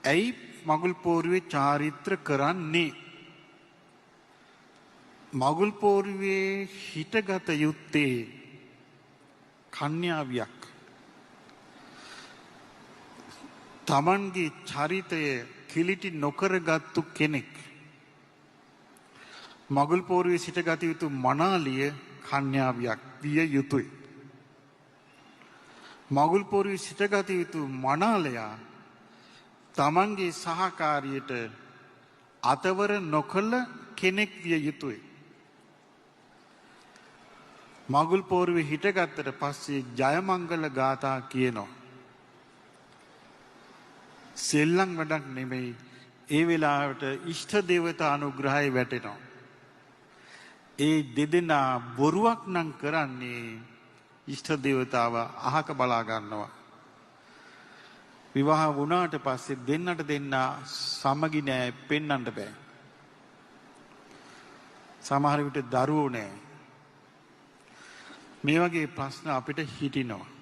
ඇයි මගුල් පෝරුවේ චාරිත්‍ර කරන්නේ? මගුල් පෝරුවේ හිටගත යුත්තේ කන්‍යාවියක්. තමන්ගේ චරිතය කිලිටි නොකරගත්තු කෙනෙක්. මගුල් පෝරුවේ සිටගත යුතු මනාලිය කන්‍යාවියක් විය යුතුයි. මගුල් පෝරුවේ සිටගත යුතු මනාලයා තමන්ගේ සහකාරියට අතවර නොකළ කෙනෙක් විය යුතුයි. මගුල් පෝරුවේ හිටගත්තට පස්සේ ජයමංගල ගාථා කියනවා. සෙල්ලම් වැඩක් නෙමෙයි. ඒ වෙලාවට ඉෂ්ට දේවතා අනුග්‍රහය වැටෙනවා. ඒ දෙදෙනා බොරුවක් නම් කරන්නේ ඉෂ්ට දේවතාව අහක බලා ගන්නවා. විවාහ වුණාට පස්සේ දෙන්නට දෙන්න සමගි නෑ, පෙන්වන්න බෑ. සමහර විට දරුවෝ නෑ. මේ වගේ ප්‍රශ්න අපිට හිටිනවා.